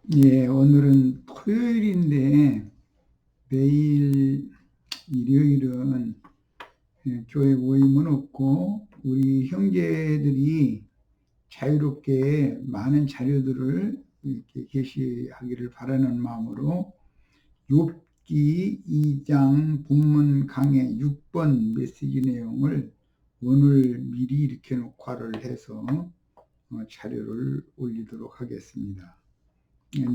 예, 오늘은 토요일인데 내일 일요일은 교회 모임은 없고 우리 형제들이 자유롭게 많은 자료들을 이렇게 게시하기를 바라는 마음으로 욥기 2장 본문 강의 6번 메시지 내용을 오늘 미리 이렇게 녹화를 해서 자료를 올리도록 하겠습니다.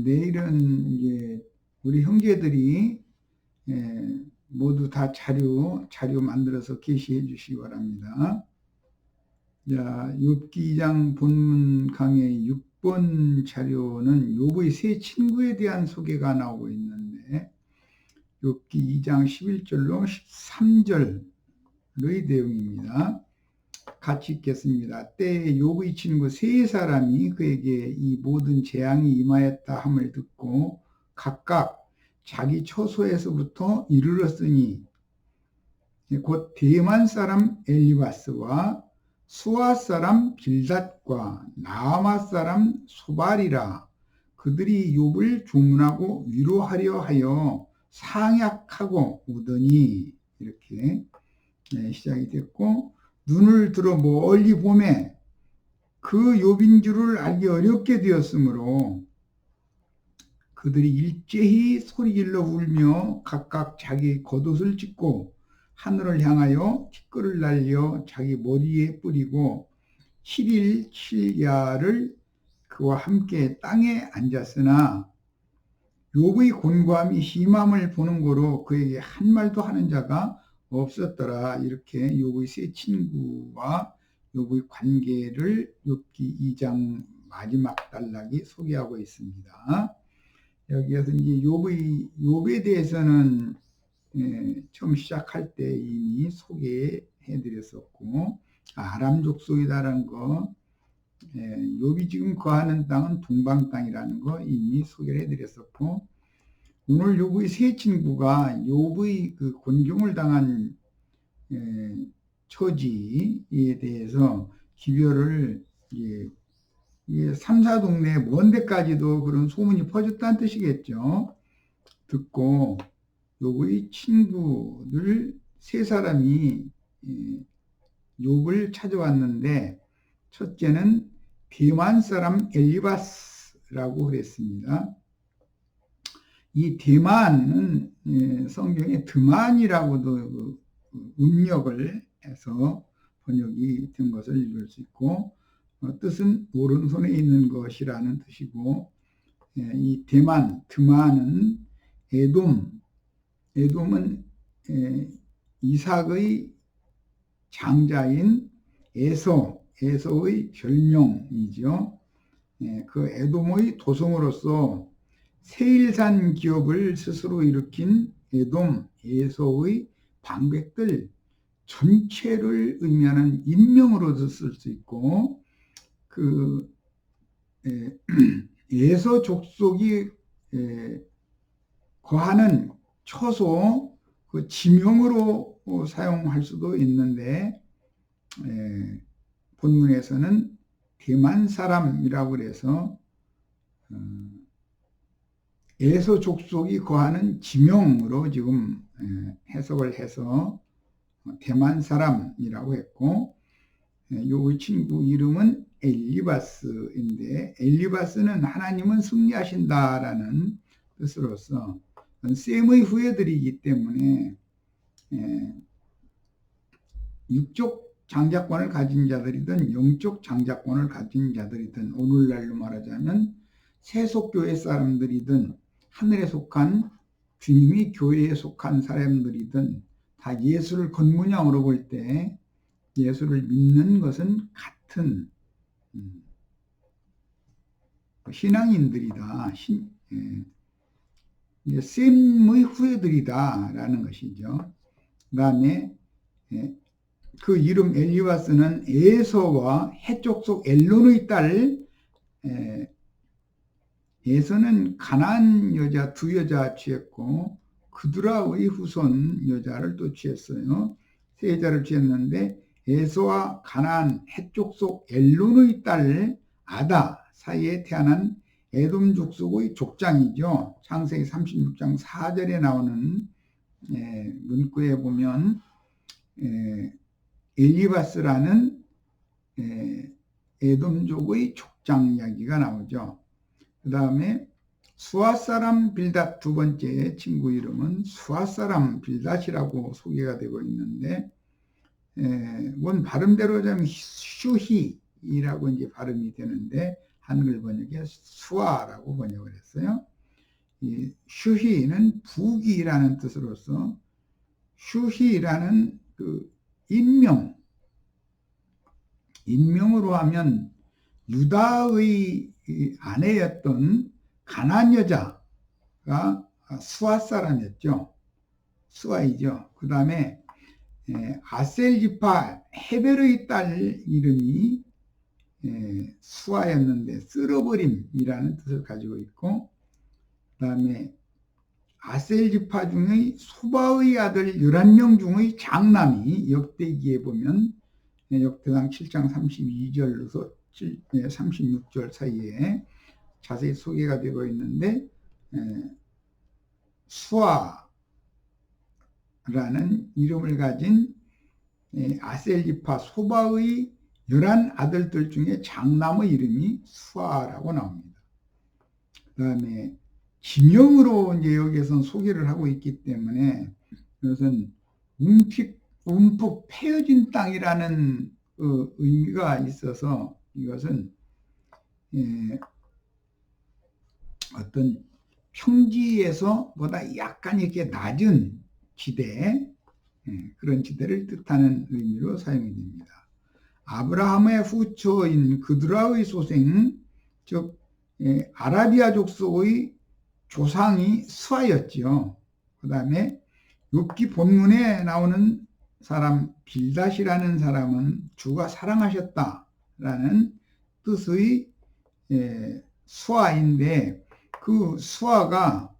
내일은 이제 우리 형제들이 모두 다 자료 만들어서 게시해 주시기 바랍니다. 자, 욥기 2장 본문 강의 6번 자료는 욥의 세 친구에 대한 소개가 나오고 있는데 욥기 2장 11절로 13절의 내용입니다. 같이 읽겠습니다. 때에 욥의 친구 세 사람이 그에게 이 모든 재앙이 임하였다 함을 듣고 각각 자기 처소에서부터 이르렀으니 곧 대만 사람 엘리바스와 수아 사람 빌닷과 나아마 사람 소발이라. 그들이 욥을 조문하고 위로하려 하여 상약하고 오더니 이렇게 시작이 됐고, 눈을 들어 멀리 보매 그 욥인 줄을 알기 어렵게 되었으므로 그들이 일제히 소리질러 울며 각각 자기 겉옷을 찢고 하늘을 향하여 티끌을 날려 자기 머리에 뿌리고 7일 7야를 그와 함께 땅에 앉았으나 욥의 곤고함이 심함을 보는 거로 그에게 한 말도 하는 자가 없었더라. 이렇게 욥의 세 친구와 욥의 관계를 욥기 2장 마지막 단락이 소개하고 있습니다. 여기에서 이제 욥에 대해서는 처음 시작할 때 이미 소개해 드렸었고, 아람 족속이다라는 거, 욥이 지금 거하는 땅은 동방 땅이라는 거 이미 소개를 해 드렸었고, 오늘 욥의 세 친구가 욥의 그 곤경을 당한 처지에 대해서 기별을 3, 4동네 먼 데까지도 그런 소문이 퍼졌다는 뜻이겠죠. 듣고 욥의 친구들 세 사람이 욥을 찾아왔는데, 첫째는 대만 사람 엘리바스라고 그랬습니다. 이 대만은 성경에 드만이라고도 음력을 해서 번역이 된 것을 읽을 수 있고, 뜻은 오른손에 있는 것이라는 뜻이고, 이 드만은 에돔은 이삭의 장자인 에서의 별명이죠. 그 에돔의 도성으로서 세일산 기업을 스스로 일으킨 에서의 방백들 전체를 의미하는 인명으로도 쓸 수 있고, 그 에서 족속이 거하는 처소 그 지명으로 사용할 수도 있는데, 본문에서는 대만 사람이라고 해서 에서 족속이 거하는 지명으로 지금 해석을 해서 대만 사람이라고 했고, 요 친구 이름은 엘리바스인데, 엘리바스는 하나님은 승리하신다라는 뜻으로서 셈의 후예들이기 때문에 육적 장자권을 가진 자들이든 영적 장자권을 가진 자들이든, 오늘날로 말하자면 세속교회 사람들이든 하늘에 속한 주님이 교회에 속한 사람들이든 다 예수를 겉모양으로 볼 때 예수를 믿는 것은 같은 신앙인들이다. 셈의 후예들이다라는 것이죠. 그 다음에 그 이름 엘리바스는 에서와 해족속 엘론의 딸, 에서는 가나안 여자 두 여자 취했고 그드라의 후손 여자를 또 취했어요. 세 여자를 취했는데, 에서와 가나안 해족속 엘론의 딸 아다 사이에 태어난 에돔 족속의 족장이죠. 창세기 36장 4절에 나오는 문구에 보면 엘리바스라는 에돔족의 족장 이야기가 나오죠. 그 다음에 수아 사람 빌닷 두 번째 친구 이름은 수아 사람 빌닷이라고 소개가 되고 있는데, 원 발음대로 하자면 슈히라고 이제 발음이 되는데 한글 번역에 수아라고 번역을 했어요. 이 슈히는 부귀라는 뜻으로서 슈히라는 그 인명으로 하면 유다의 아내였던 가나안 여자가 수아 사람이었죠. 수아이죠. 그 다음에 아셀 지파 헤벨의 딸 이름이 수아였는데 쓸어버림이라는 뜻을 가지고 있고, 그 다음에 아셀 지파 중의 소바의 아들 11명 중의 장남이 역대기에 보면 역대상 7장 32절로서 36절 사이에 자세히 소개가 되고 있는데, 수아라는 이름을 가진 아셀 지파 소바의 11아들들 중에 장남의 이름이 수아라고 나옵니다. 그 다음에 지명으로 이제 여기에서는 소개를 하고 있기 때문에 이것은 움푹 패여진 땅이라는 의미가 있어서 이것은 어떤 평지에서 보다 약간 이렇게 낮은 지대, 그런 지대를 뜻하는 의미로 사용이 됩니다. 아브라함의 후처인 그드라의 소생, 즉 아라비아 족속의 조상이 수아였지요. 그 다음에 욥기 본문에 나오는 사람 빌닷이라는 사람은 주가 사랑하셨다라는 뜻의 수아인데, 그 수아가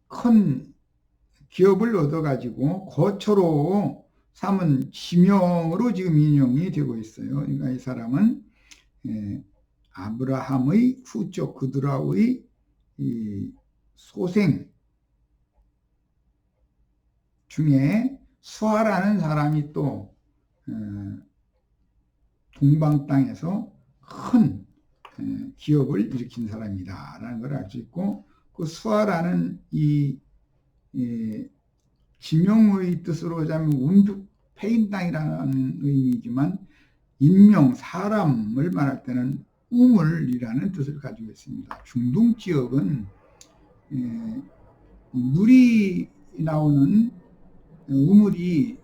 큰 기업을 얻어가지고 거처로 삼은 지명으로 지금 인용이 되고 있어요. 그러니까 이 사람은 아브라함의 후쪽 그드라의 소생 중에 수아라는 사람이 또 동방 땅에서 큰 기업을 일으킨 사람이다라는 걸 알 수 있고, 그 수아라는 이 지명의 뜻으로 하자면 움푹 패인 땅이라는 의미이지만 인명, 사람을 말할 때는 우물이라는 뜻을 가지고 있습니다. 중동 지역은 물이 나오는 우물이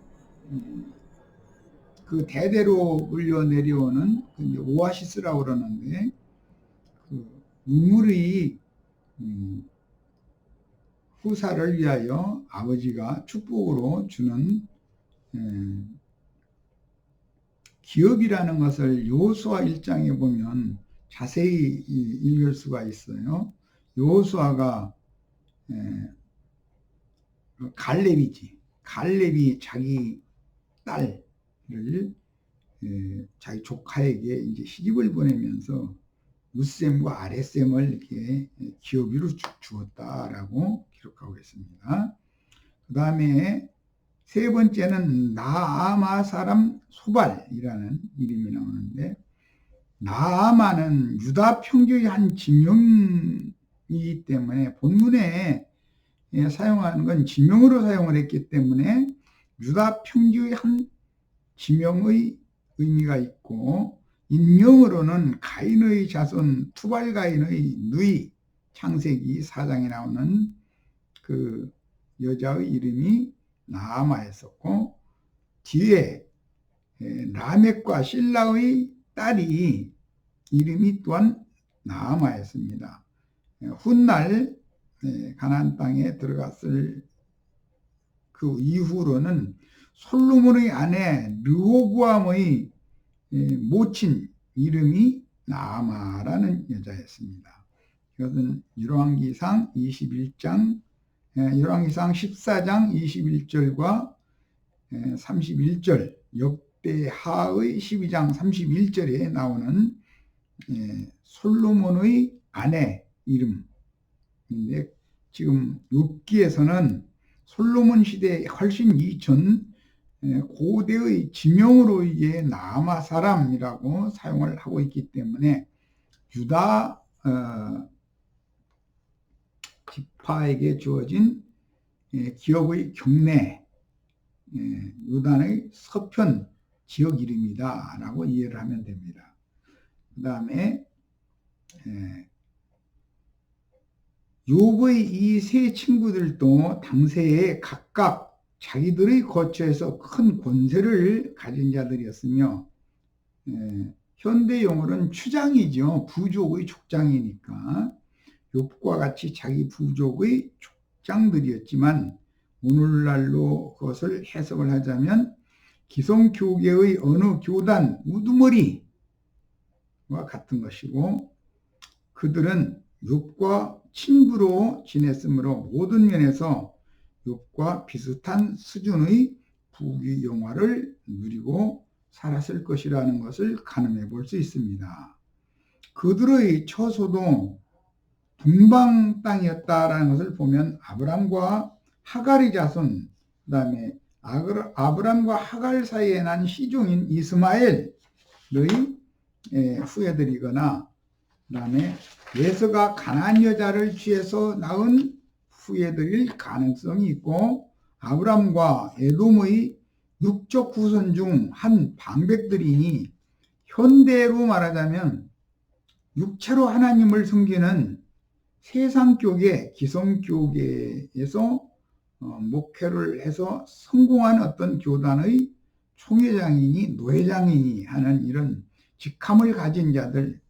그 대대로 흘려 내려오는 오아시스라고 그러는데, 그 우물의 후사를 위하여 아버지가 축복으로 주는 기업이라는 것을 여호수아 1장에 보면 자세히 읽을 수가 있어요. 여호수아가 갈렙이 자기 딸을 자기 조카에게 이제 시집을 보내면서 웃셈과 아랫셈을 이렇게 기업으로 주었다라고 기록하고 있습니다. 그 다음에 세 번째는 나아마 사람 소발이라는 이름이 나오는데, 나아마는 유다 평지의 한 지명이기 때문에 본문에 사용하는 건 지명으로 사용을 했기 때문에 유다 평지의 한 지명의 의미가 있고, 인명으로는 가인의 자손 투발 가인의 누이, 창세기 4장에 나오는 그 여자의 이름이 나아마였었고, 뒤에 라멕과 실라의 딸이 이름이 또한 나아마였습니다. 훗날 가나안 땅에 들어갔을 그 이후로는 솔로몬의 아내 르호보암의 모친 이름이 나아마라는 여자였습니다. 이것은 열왕기상 14장 21절과 31절, 역대하의 12장 31절에 나오는 솔로몬의 아내 이름인데, 지금 욥기에서는 솔로몬 시대 훨씬 이전 고대의 지명으로의 나아마 사람이라고 사용을 하고 있기 때문에 유다 지파에게 주어진 기업의 경내, 유단의 서편 지역 이름이다 라고 이해를 하면 됩니다. 그 다음에 욥의 이 세 친구들도 당시에 각각 자기들의 거처에서 큰 권세를 가진 자들이었으며, 현대 용어로는 추장이죠. 부족의 족장이니까 욥과 같이 자기 부족의 족장들이었지만, 오늘날로 그것을 해석을 하자면 기성교계의 어느 교단 우두머리와 같은 것이고, 그들은 욥과 친구로 지냈으므로 모든 면에서 욥과 비슷한 수준의 부귀영화를 누리고 살았을 것이라는 것을 가늠해 볼 수 있습니다. 그들의 처소도 동방 땅이었다라는 것을 보면 아브람과 하갈의 자손, 그 다음에 아브람과 하갈 사이에 난 시종인 이스마엘의 후예들이거나, 그 다음에 에서가 가나안 여자를 취해서 낳은 후예들일 가능성이 있고, 아브람과 에돔의 육적 후손 중 한 방백들이니, 현대로 말하자면 육체로 하나님을 섬기는 세상교계, 기성교계에서 목회를 해서 성공한 어떤 교단의 총회장이니 노회장이니 하는 이런 직함을 가진 자들을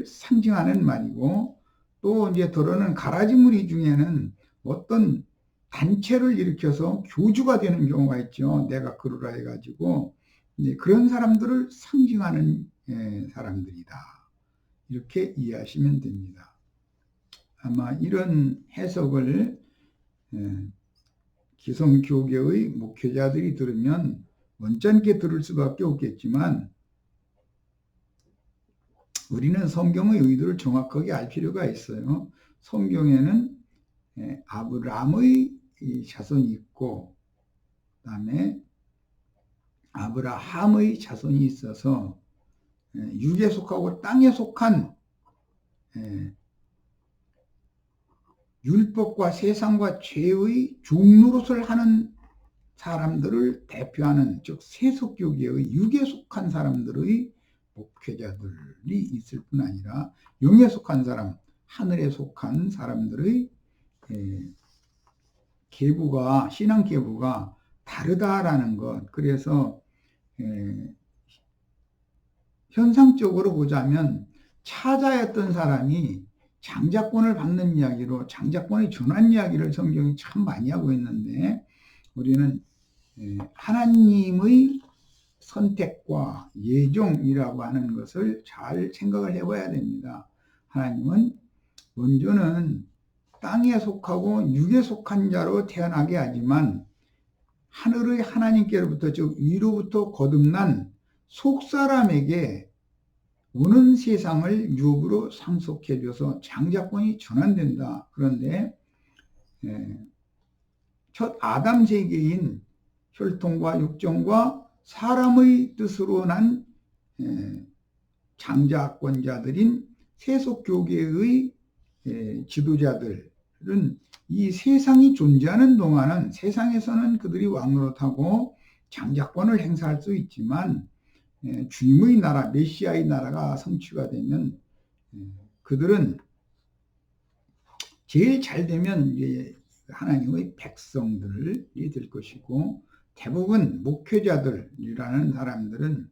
상징하는 말이고, 또 이제 더러는 가라지 무리 중에는 어떤 단체를 일으켜서 교주가 되는 경우가 있죠. 내가 그러라 해가지고 그런 사람들을 상징하는 사람들이다, 이렇게 이해하시면 됩니다. 아마 이런 해석을 기성교계의 목회자들이 들으면 언짢게 들을 수밖에 없겠지만, 우리는 성경의 의도를 정확하게 알 필요가 있어요. 성경에는 아브라함의 자손이 있고, 그 다음에 아브라함의 자손이 있어서 육에 속하고 땅에 속한 율법과 세상과 죄의 종노릇을 하는 사람들을 대표하는, 즉 세속교계의 육에 속한 사람들의 목회자들이 있을 뿐 아니라 영에 속한 사람, 하늘에 속한 사람들의 계보가, 신앙 계보가 다르다라는 것. 그래서 현상적으로 보자면 차자였던 사람이 장자권을 받는 이야기로 장자권이 전환 이야기를 성경이 참 많이 하고 있는데, 우리는 하나님의 선택과 예정이라고 하는 것을 잘 생각을 해봐야 됩니다. 하나님은 먼저는 땅에 속하고 육에 속한 자로 태어나게 하지만, 하늘의 하나님께로부터, 즉 위로부터 거듭난 속사람에게 오는 세상을 유업으로 상속해 줘서 장자권이 전환된다. 그런데 첫 아담 세계인 혈통과 육정과 사람의 뜻으로 난 장자권자들인 세속교계의 지도자들은 이 세상이 존재하는 동안은 세상에서는 그들이 왕노릇하고 장자권을 행사할 수 있지만, 주님의 나라, 메시아의 나라가 성취가 되면 그들은 제일 잘 되면 이제 하나님의 백성들이 될 것이고, 대부분 목회자들이라는 사람들은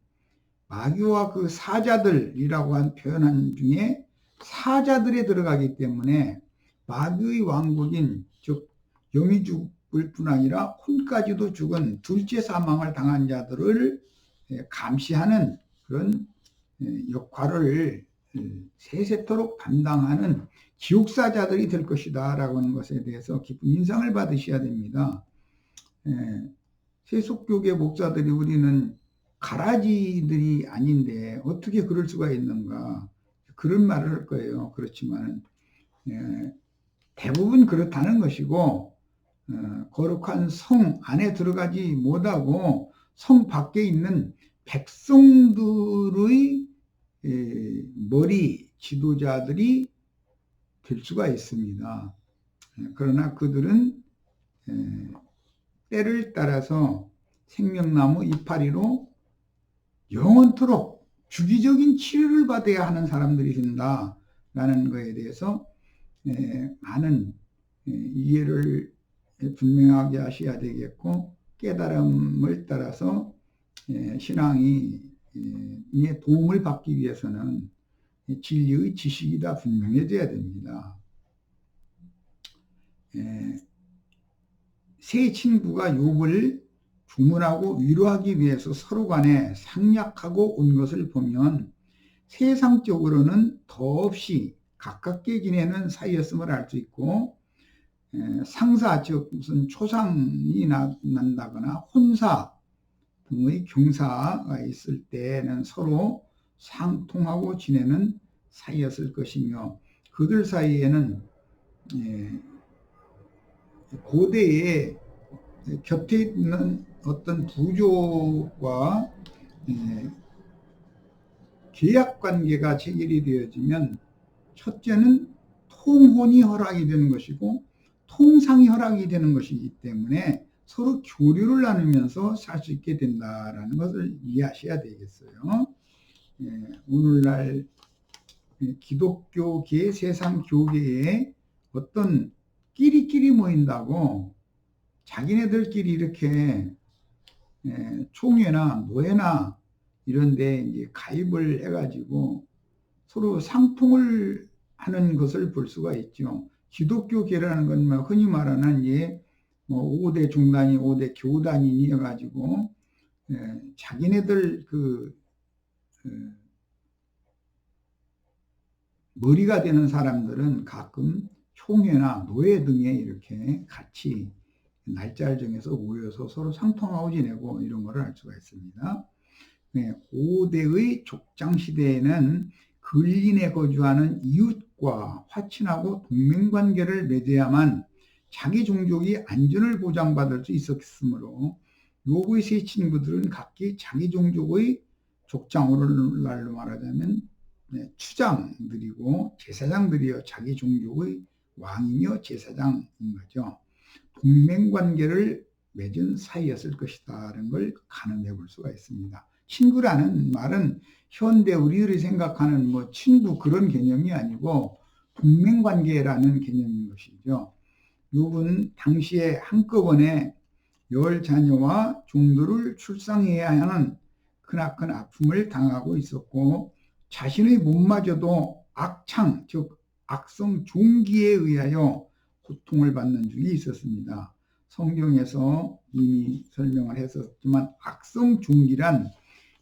마귀와 그 사자들이라고 표현한 중에 사자들에 들어가기 때문에 마귀의 왕국인, 즉 영이 죽을 뿐 아니라 혼까지도 죽은 둘째 사망을 당한 자들을 감시하는 그런 역할을 세세토록 담당하는 지옥사자들이 될 것이다 라고 하는 것에 대해서 깊은 인상을 받으셔야 됩니다. 세속교계 목사들이 우리는 가라지들이 아닌데 어떻게 그럴 수가 있는가, 그런 말을 할 거예요. 그렇지만 대부분 그렇다는 것이고, 거룩한 성 안에 들어가지 못하고 성 밖에 있는 백성들의 머리 지도자들이 될 수가 있습니다. 그러나 그들은 때를 따라서 생명나무 이파리로 영원토록 주기적인 치료를 받아야 하는 사람들이 된다라는 것에 대해서 많은 이해를 분명하게 하셔야 되겠고, 깨달음을 따라서 신앙이 도움을 받기 위해서는 진리의 지식이 다 분명해져야 됩니다. 세 친구가 욥을 주문하고 위로하기 위해서 서로 간에 상략하고 온 것을 보면 세상적으로는 더없이 가깝게 지내는 사이였음을 알 수 있고, 상사, 즉 무슨 초상이 난다거나 혼사 등의 경사가 있을 때는 서로 상통하고 지내는 사이였을 것이며, 그들 사이에는 고대에 곁에 있는 어떤 부족과 계약관계가 체결이 되어지면 첫째는 통혼이 허락이 되는 것이고 통상이 허락이 되는 것이기 때문에 서로 교류를 나누면서 살 수 있게 된다는 것을 이해하셔야 되겠어요. 오늘날 기독교계, 세상 교계에 어떤 끼리끼리 모인다고 자기네들끼리 이렇게 총회나 노회나 이런 데 이제 가입을 해가지고 서로 상통을 하는 것을 볼 수가 있죠. 기독교계라는 건 흔히 말하는 뭐 5대 중단위, 5대 교단위니 해가지고 자기네들 머리가 되는 사람들은 가끔 총회나 노회 등에 이렇게 같이 날짜를 정해서 모여서 서로 상통하고 지내고 이런 거를 알 수가 있습니다. 5대의 족장시대에는 근린에 거주하는 이웃과 화친하고 동맹관계를 맺어야만 자기 종족이 안전을 보장받을 수 있었으므로 욥의 세 친구들은 각기 자기 종족의 족장, 오늘날로 말하자면 추장들이고 제사장들이요, 자기 종족의 왕이며 제사장인 거죠. 동맹관계를 맺은 사이였을 것이다라는 걸 가늠해 볼 수가 있습니다. 친구라는 말은 현대 우리들이 생각하는 뭐 친구 그런 개념이 아니고 동맹관계라는 개념인 것이죠. 욥은 당시에 한꺼번에 10자녀와 종들을 출산해야 하는 크나큰 아픔을 당하고 있었고, 자신의 몸마저도 악창, 즉 악성 종기에 의하여 고통을 받는 중이 있었습니다. 성경에서 이미 설명을 했었지만 악성 종기란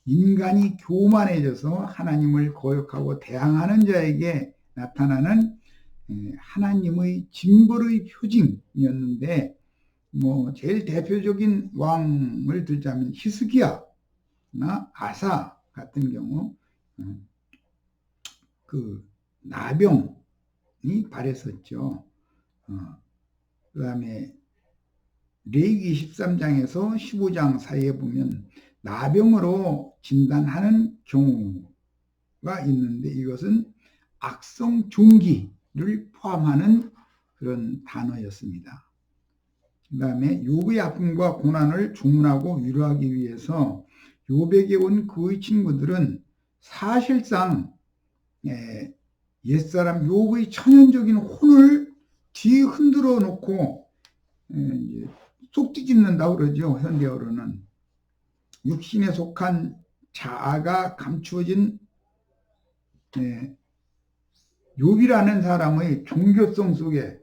인간이 교만해져서 하나님을 거역하고 대항하는 자에게 나타나는 하나님의 징벌의 표징이었는데, 뭐 제일 대표적인 왕을 들자면 히스기야나 아사 같은 경우 그 나병이 발했었죠. 그 다음에 레위기 13장에서 15장 사이에 보면 나병으로 진단하는 경우가 있는데, 이것은 악성 종기를 포함하는 그런 단어였습니다. 그 다음에 욥의 아픔과 고난을 주문하고 위로하기 위해서 욥에게 온 그의 친구들은 사실상 옛사람 욥의 천연적인 혼을 뒤에 흔들어 놓고 속 뒤집는다고 그러죠. 현대어로는 육신에 속한 자아가 감추어진 욥이라는 사람의 종교성 속에,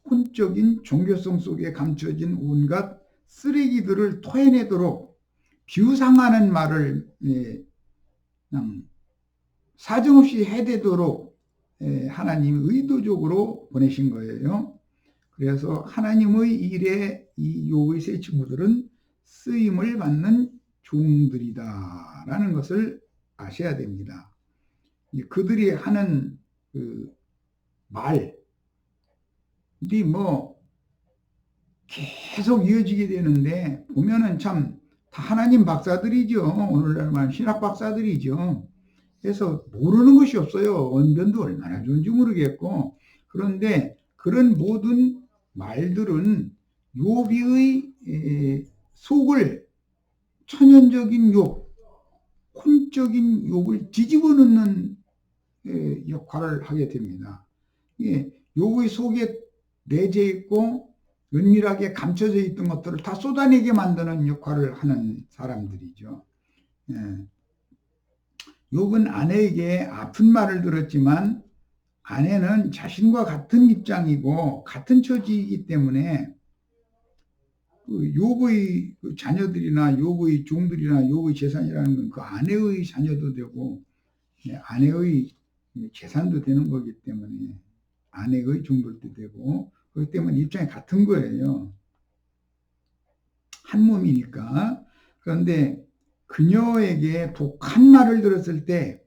혼적인 종교성 속에 감춰진 온갖 쓰레기들을 토해내도록 비우상하는 말을 그냥 사정없이 해대도록 하나님이 의도적으로 보내신 거예요. 그래서 하나님의 일에 이 욥의 세 친구들은 쓰임을 받는 종들이다라는 것을 아셔야 됩니다. 그들이 하는 그 말이 뭐 계속 이어지게 되는데 보면은 참 다 하나님 박사들이죠. 오늘날 말하면 신학 박사들이죠. 그래서 모르는 것이 없어요. 언변도 얼마나 좋은지 모르겠고. 그런데 그런 모든 말들은 욥의 속을 천연적인 욕, 혼적인 욕을 뒤집어 놓는 역할을 하게 됩니다. 욥의 속에 내재 있고 은밀하게 감춰져 있던 것들을 다 쏟아내게 만드는 역할을 하는 사람들이죠. 욥은 아내에게 아픈 말을 들었지만 아내는 자신과 같은 입장이고 같은 처지이기 때문에 욥의 자녀들이나 욥의 종들이나 욥의 재산이라는 건 그 아내의 자녀도 되고 아내의 재산도 되는 거기 때문에 아내의 종들도 되고 그렇기 때문에 입장이 같은 거예요. 한 몸이니까. 그런데 그녀에게 독한 말을 들었을 때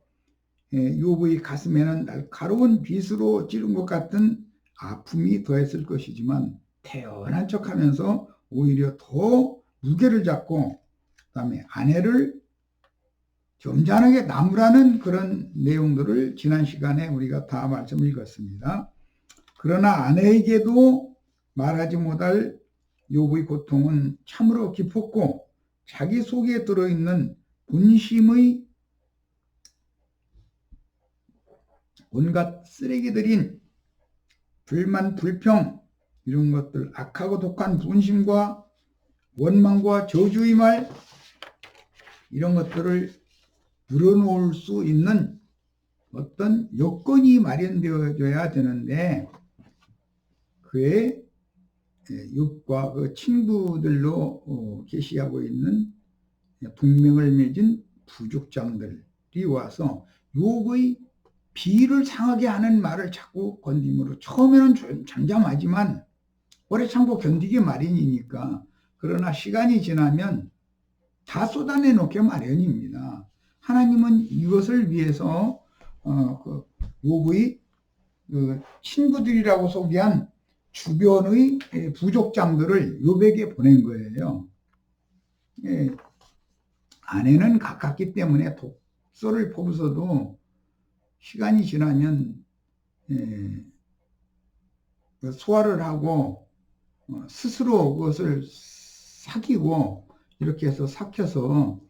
욥의 가슴에는 날카로운 빗으로 찌른 것 같은 아픔이 더했을 것이지만 태연한 척하면서 오히려 더 무게를 잡고 그다음에 아내를 점잖하게 나무라는 그런 내용들을 지난 시간에 우리가 다 말씀을 읽었습니다. 그러나 아내에게도 말하지 못할 욥의 고통은 참으로 깊었고 자기 속에 들어있는 분심의 온갖 쓰레기들인 불만, 불평 이런 것들 악하고 독한 분심과 원망과 저주의 말 이런 것들을 늘어놓을 수 있는 어떤 여건이 마련되어져야 되는데 그의 욥과 그 친구들로 계시하고 있는 동맹을 맺은 부족장들이 와서 욥의 비를 상하게 하는 말을 자꾸 건드림으로 처음에는 잠잠하지만 오래 참고 견디기 마련이니까 그러나 시간이 지나면 다 쏟아내 놓게 마련입니다. 하나님은 이것을 위해서 욥의 그 친구들이라고 소개한 주변의 부족장들을 욥에게 보낸 거예요. 아내는 가깝기 때문에 독소를 퍼부어도 시간이 지나면 소화를 하고 스스로 그것을 삭히고 이렇게 해서 삭혀서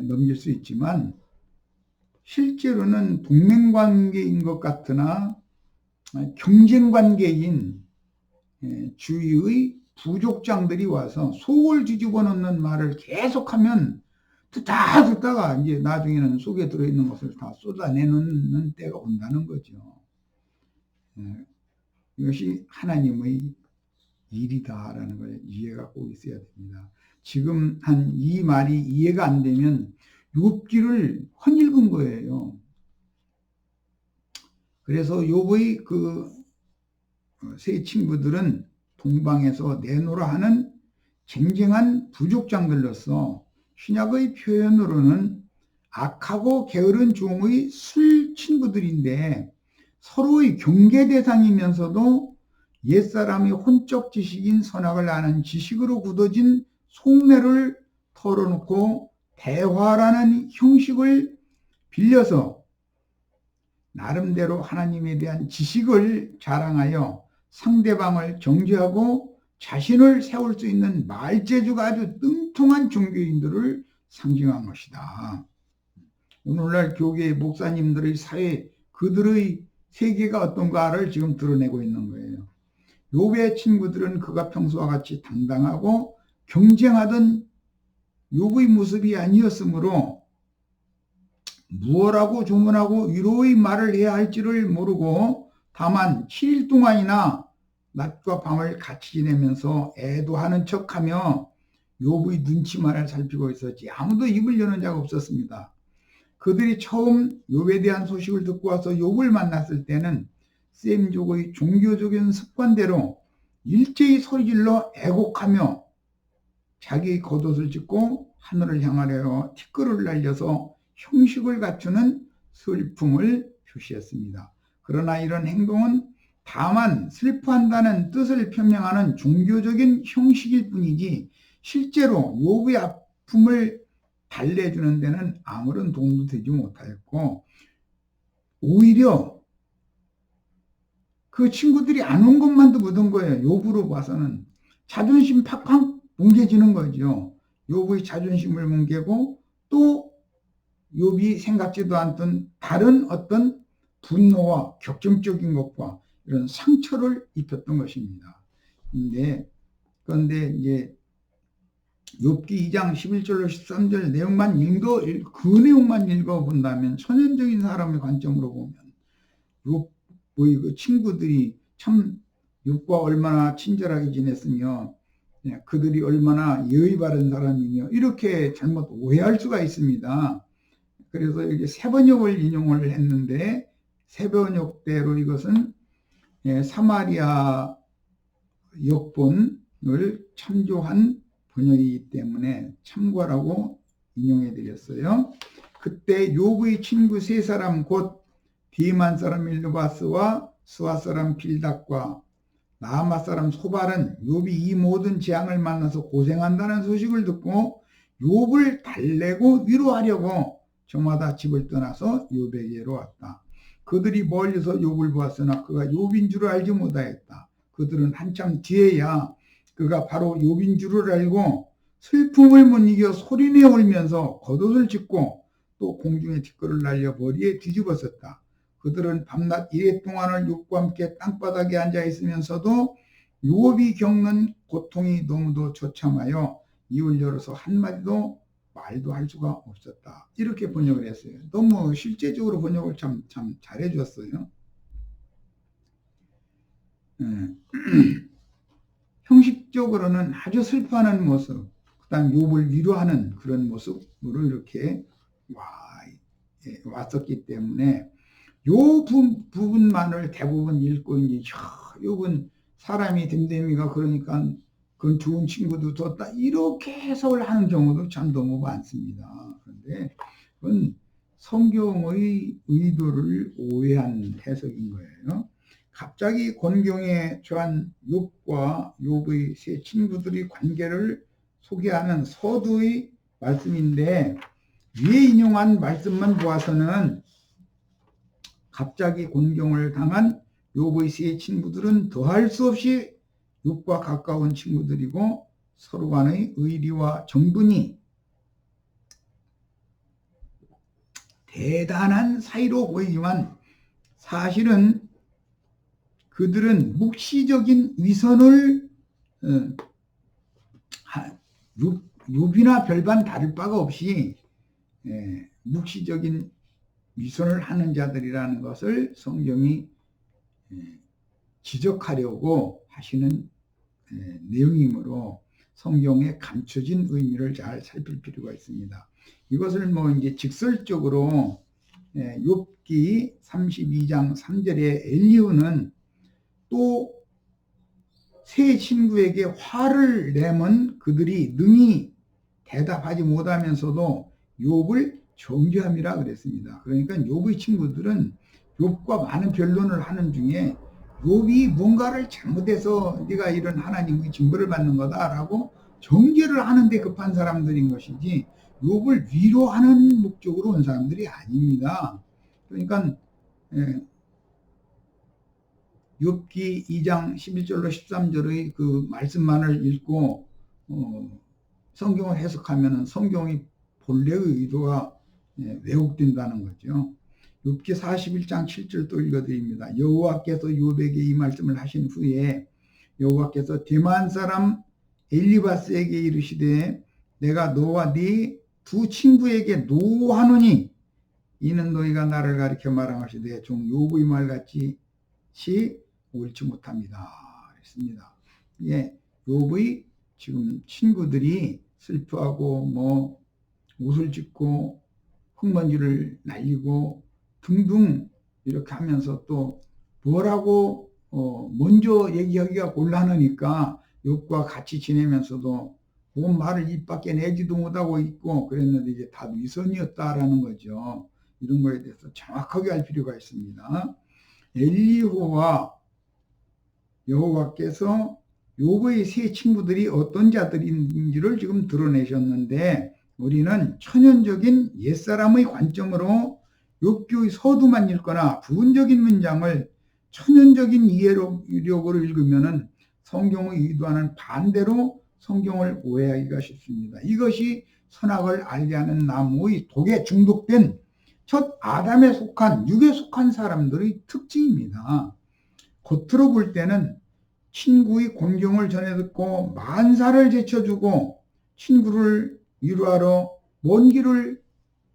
넘길 수 있지만 실제로는 동맹관계인 것 같으나 경쟁관계인 주위의 부족장들이 와서 속을 뒤집어 놓는 말을 계속하면 듣다가 이제 나중에는 속에 들어있는 것을 다 쏟아내는 때가 온다는 거죠. 이것이 하나님의 일이다라는 걸 이해가 꼭 있어야 됩니다. 지금 한 이 말이 이해가 안 되면 욥기를 헛읽은 거예요. 그래서 욥의 그 세 친구들은 동방에서 내노라 하는 쟁쟁한 부족장들로서 신약의 표현으로는 악하고 게으른 종의 술 친구들인데 서로의 경계 대상이면서도 옛사람의 혼적 지식인 선악을 아는 지식으로 굳어진 속내를 털어놓고 대화라는 형식을 빌려서 나름대로 하나님에 대한 지식을 자랑하여 상대방을 정죄하고 자신을 세울 수 있는 말재주가 아주 능통한 종교인들을 상징한 것이다. 오늘날 교계의 목사님들의 사회, 그들의 세계가 어떤가를 지금 드러내고 있는 거예요. 욥의 친구들은 그가 평소와 같이 당당하고 경쟁하던 욥의 모습이 아니었으므로 무엇라고 조문하고 위로의 말을 해야 할지를 모르고 다만 7일 동안이나 낮과 밤을 같이 지내면서 애도하는 척하며 욥의 눈치만을 살피고 있었지 아무도 입을 여는 자가 없었습니다. 그들이 처음 욥에 대한 소식을 듣고 와서 욥을 만났을 때는 셈족의 종교적인 습관대로 일제히 소리질러 애곡하며 자기 겉옷을 찢고 하늘을 향하여 티끌을 날려서 형식을 갖추는 슬픔을 표시했습니다. 그러나 이런 행동은 다만 슬퍼한다는 뜻을 표명하는 종교적인 형식일 뿐이지 실제로 욥의 아픔을 달래주는 데는 아무런 도움도 되지 못하였고, 오히려 그 친구들이 안 온 것만도 묻은 거예요. 욥으로 봐서는 자존심 팍팍 뭉개지는 거죠. 욥의 자존심을 뭉개고 또 욥이 생각지도 않던 다른 어떤 분노와 격정적인 것과 이런 상처를 입혔던 것입니다. 그런데 이제 욥기 2장 11절로 13절 내용만 그 내용만 읽어본다면, 천연적인 사람의 관점으로 보면 욥의 그 친구들이 참 욥과 얼마나 친절하게 지냈으며 그들이 얼마나 예의 바른 사람이며 이렇게 잘못 오해할 수가 있습니다. 그래서 여기 세번역을 인용을 했는데, 세번역대로 이것은 사마리아 역본을 참조한 번역이기 때문에 참고라고 인용해 드렸어요. 그때 욥의 친구 세 사람 곧 디만 사람 일르바스와 스와 사람 빌닷과 나아마 사람 소발은 욥이 이 모든 재앙을 만나서 고생한다는 소식을 듣고 욥을 달래고 위로하려고 저마다 집을 떠나서 욥에게로 왔다. 그들이 멀리서 욥을 보았으나 그가 욥인 줄 알지 못하였다. 그들은 한참 뒤에야 그가 바로 욥인 줄을 알고 슬픔을 못 이겨 소리내어 울면서 겉옷을 찢고 또 공중에 티끌을 날려 머리에 뒤집었었다. 그들은 밤낮 이래 동안을 욥과 함께 땅바닥에 앉아 있으면서도 욥이 겪는 고통이 너무도 처참하여 입을 열어서 한마디도 말도 할 수가 없었다. 이렇게 번역을 했어요. 너무 실제적으로 번역을 참 잘해 주었어요. 형식적으로는 아주 슬퍼하는 모습, 그 다음 욥을 위로하는 그런 모습으로 이렇게 왔었기 때문에 요 부분만을 대부분 읽고 이제 욥은 사람이 됨됨이가 그러니까 그건 좋은 친구도 뒀다 이렇게 해석을 하는 경우도 참 너무 많습니다. 그런데 그건 성경의 의도를 오해한 해석인 거예요. 갑자기 곤경에 처한 욥과 욥의 세 친구들의 관계를 소개하는 서두의 말씀인데, 위에 인용한 말씀만 보아서는 갑자기 곤경을 당한 욥의 세 친구들은 더할 수 없이 욥과 가까운 친구들이고 서로 간의 의리와 정분이 대단한 사이로 보이지만 사실은 그들은 묵시적인 위선을 욥이나 별반 다를 바가 없이 묵시적인 위선을 하는 자들이라는 것을 성경이 지적하려고 하시는 내용이므로 성경에 감춰진 의미를 잘 살필 필요가 있습니다. 이것을 이제 직설적으로 욥기 32장 3절에 엘리후는 또 세 친구에게 화를 내면 그들이 능히 대답하지 못하면서도 욥을 정죄함이라 그랬습니다. 그러니까 욥의 친구들은 욥과 많은 변론을 하는 중에 욥이 뭔가를 잘못해서 네가 이런 하나님의 징벌을 받는 거다라고 정죄를 하는데 급한 사람들인 것이지 욥을 위로하는 목적으로 온 사람들이 아닙니다. 그러니까 욥기 2장 11절로 13절의 그 말씀만을 읽고 성경을 해석하면 성경의 본래의 의도가 왜곡된다는 거죠. 욥기 41장 7절 또 읽어드립니다. 여호와께서 욥에게 이 말씀을 하신 후에 여호와께서 대만 사람 엘리바스에게 이르시되 내가 너와 네 두 친구에게 노하노니 이는 너희가 나를 가리켜 말하시되 종 욥의 말같이 옳지 못합니다. 했습니다. 욥의 지금 친구들이 슬퍼하고 옷을 찢고 흙먼지를 날리고 등등 이렇게 하면서 또 뭐라고 먼저 얘기하기가 곤란하니까 욥과 같이 지내면서도 본 말을 입 밖에 내지도 못하고 있고 그랬는데 이게 다 위선이었다라는 거죠. 이런 거에 대해서 정확하게 알 필요가 있습니다. 엘리후와 여호와께서 욥의 세 친구들이 어떤 자들인지를 지금 드러내셨는데 우리는 천연적인 옛사람의 관점으로 욥기의 서두만 읽거나 부분적인 문장을 천연적인 이해력으로 읽으면 성경의 의도와는 반대로 성경을 오해하기가 쉽습니다. 이것이 선악을 알게 하는 나무의 독에 중독된 첫 아담에 속한 육에 속한 사람들의 특징입니다. 겉으로 볼 때는 친구의 공경을 전해 듣고 만사를 제쳐주고 친구를 위로하러 먼 길을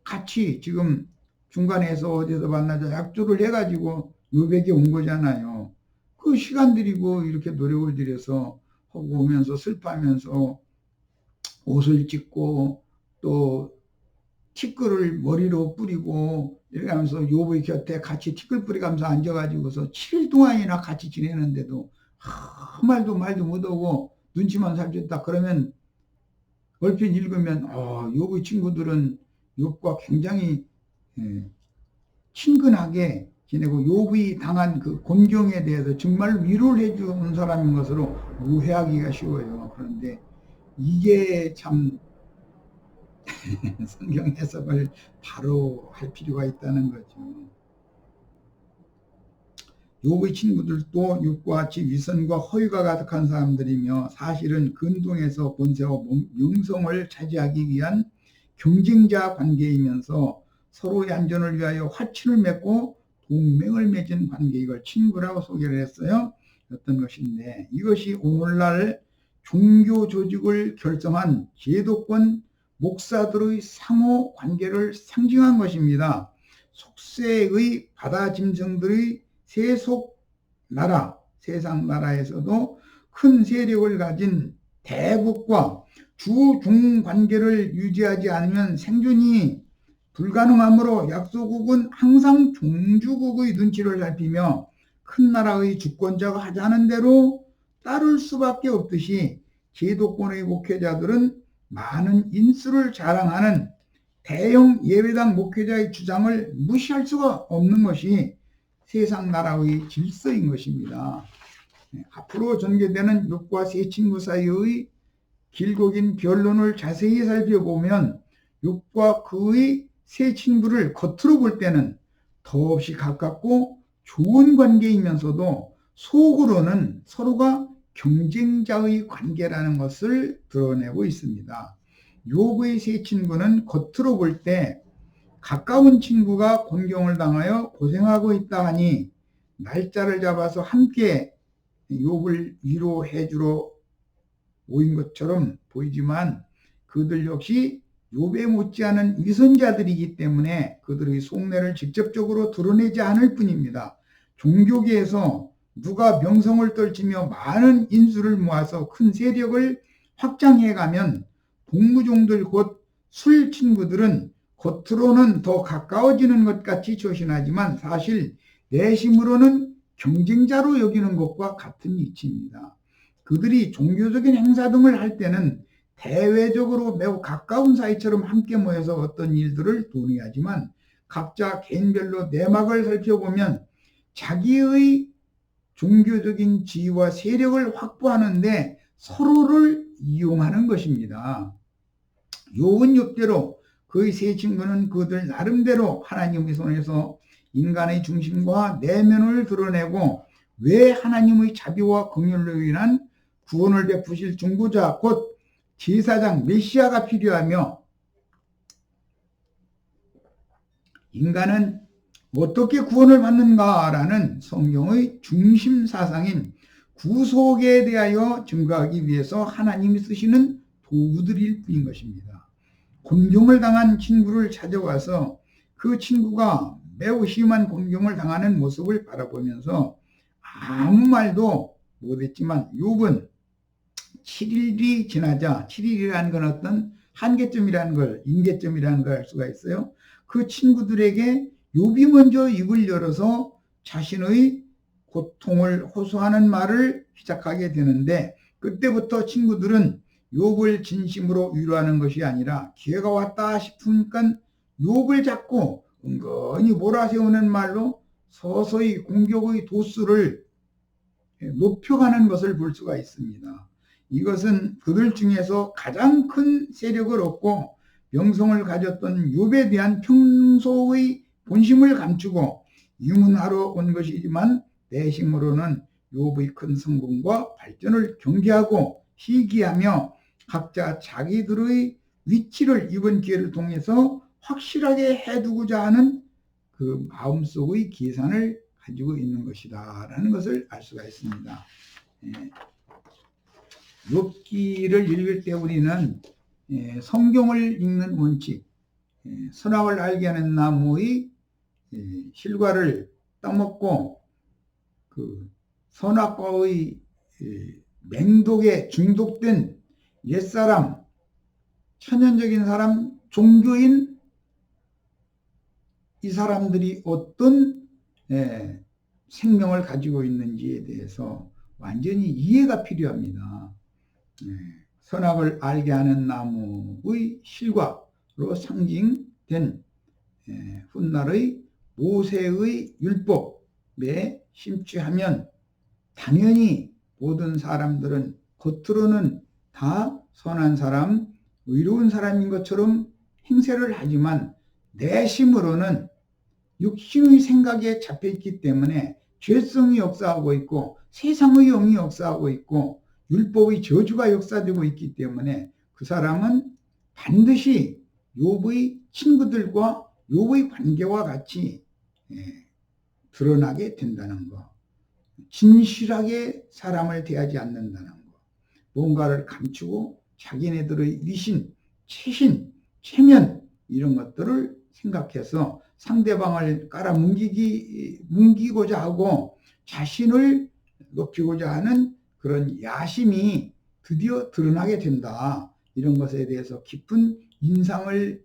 같이 지금 중간에서 어디서 만나자 약조를 해가지고 요백에 온 거잖아요. 그 시간 들이고 이렇게 노력을 들여서 하고 오면서 슬퍼하면서 옷을 찢고 또 티끌을 머리로 뿌리고 이렇게 하면서 욥의 곁에 같이 티끌 뿌리가면서 앉아가지고서 7일 동안이나 같이 지내는데도 한 말도 못하고 눈치만 살폈다. 그러면 얼핏 읽으면 욥의 친구들은 욥과 굉장히 친근하게 지내고 욥이 당한 그 곤경에 대해서 정말 위로를 해주는 사람인 것으로 오해하기가 쉬워요. 그런데 이게 참 성경 해석을 바로 할 필요가 있다는 거죠. 욥의 친구들도 욥과 같이 위선과 허위가 가득한 사람들이며 사실은 근동에서 본세와 명성을 차지하기 위한 경쟁자 관계이면서 서로의 안전을 위하여 화친을 맺고 동맹을 맺은 관계, 이걸 친구라고 소개를 했어요. 어떤 것인데 이것이 오늘날 종교 조직을 결성한 제도권 목사들의 상호 관계를 상징한 것입니다. 속세의 바다 짐승들의 세속 나라, 세상 나라에서도 큰 세력을 가진 대국과 주중 관계를 유지하지 않으면 생존이 불가능하므로 약소국은 항상 종주국의 눈치를 살피며 큰 나라의 주권자가 하자는 대로 따를 수밖에 없듯이 제도권의 목회자들은 많은 인수를 자랑하는 대형 예배당 목회자의 주장을 무시할 수가 없는 것이 세상 나라의 질서인 것입니다. 앞으로 전개되는 욥과 세 친구 사이의 길고 긴 변론을 자세히 살펴보면 욥과 그의 세 친구를 겉으로 볼 때는 더없이 가깝고 좋은 관계이면서도 속으로는 서로가 경쟁자의 관계라는 것을 드러내고 있습니다. 욥의 세 친구는 겉으로 볼 때 가까운 친구가 곤경을 당하여 고생하고 있다 하니 날짜를 잡아서 함께 욥을 위로해 주러 모인 것처럼 보이지만 그들 역시 욥에 못지않은 위선자들이기 때문에 그들의 속내를 직접적으로 드러내지 않을 뿐입니다. 종교계에서 누가 명성을 떨치며 많은 인수를 모아서 큰 세력을 확장해가면 동무종들 곧 술 친구들은 겉으로는 더 가까워지는 것 같이 조신하지만 사실 내심으로는 경쟁자로 여기는 것과 같은 이치입니다. 그들이 종교적인 행사 등을 할 때는 대외적으로 매우 가까운 사이처럼 함께 모여서 어떤 일들을 논의하지만 각자 개인별로 내막을 살펴보면 자기의 종교적인 지위와 세력을 확보하는데 서로를 이용하는 것입니다. 욥은 욥대로 그의 세 친구는 그들 나름대로 하나님의 손에서 인간의 중심과 내면을 드러내고 왜 하나님의 자비와 긍휼로 인한 구원을 베푸실 중보자 곧 제사장 메시아가 필요하며 인간은 어떻게 구원을 받는가라는 성경의 중심 사상인 구속에 대하여 증거하기 위해서 하나님이 쓰시는 도구들일 뿐인 것입니다. 곤경을 당한 친구를 찾아와서 그 친구가 매우 심한 곤경을 당하는 모습을 바라보면서 아무 말도 못했지만 욥은 7일이 지나자 7일이라는 건 어떤 한계점이라는 걸 임계점이라는 걸 알 수가 있어요. 그 친구들에게 욥이 먼저 입을 열어서 자신의 고통을 호소하는 말을 시작하게 되는데 그때부터 친구들은 욥을 진심으로 위로하는 것이 아니라 기회가 왔다 싶으니까 욥을 자꾸 은근히 몰아세우는 말로 서서히 공격의 도수를 높여가는 것을 볼 수가 있습니다. 이것은 그들 중에서 가장 큰 세력을 얻고 명성을 가졌던 욥에 대한 평소의 본심을 감추고 유문하러 온 것이지만 내심으로는 욥의 큰 성공과 발전을 경계하고 희귀하며 각자 자기들의 위치를 이번 기회를 통해서 확실하게 해두고자 하는 그 마음속의 계산을 가지고 있는 것이다 라는 것을 알 수가 있습니다. 욥기를 읽을 때 우리는 성경을 읽는 원칙, 선악을 알게 하는 나무의 실과를 따먹고 그 선악과의 맹독에 중독된 옛사람, 천연적인 사람, 종교인 이 사람들이 어떤 생명을 가지고 있는지에 대해서 완전히 이해가 필요합니다. 선악을 알게 하는 나무의 실과로 상징된 훗날의 모세의 율법에 심취하면 당연히 모든 사람들은 겉으로는 다 선한 사람, 의로운 사람인 것처럼 행세를 하지만 내심으로는 육신의 생각에 잡혀있기 때문에 죄성이 역사하고 있고 세상의 영이 역사하고 있고 율법의 저주가 역사되고 있기 때문에 그 사람은 반드시 욥의 친구들과 욥의 관계와 같이 드러나게 된다는 것. 진실하게 사람을 대하지 않는다는 것. 뭔가를 감추고 자기네들의 위신, 체신, 체면 이런 것들을 생각해서 상대방을 뭉기고자 하고 자신을 높이고자 하는 그런 야심이 드디어 드러나게 된다. 이런 것에 대해서 깊은 인상을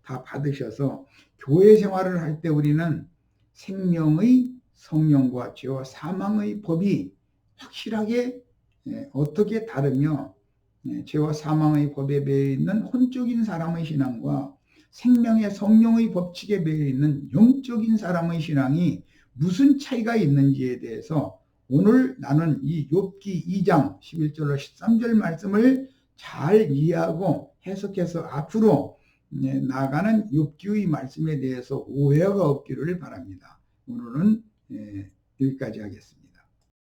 다 받으셔서 교회 생활을 할 때 우리는 생명의 성령과 죄와 사망의 법이 확실하게 어떻게 다르며 죄와 사망의 법에 매여 있는 혼적인 사람의 신앙과 생명의 성령의 법칙에 매여 있는 영적인 사람의 신앙이 무슨 차이가 있는지에 대해서 오늘 나는 이 욥기 2장 11절로 13절 말씀을 잘 이해하고 해석해서 앞으로 나아가는 욥기의 말씀에 대해서 오해가 없기를 바랍니다. 오늘은 여기까지 하겠습니다.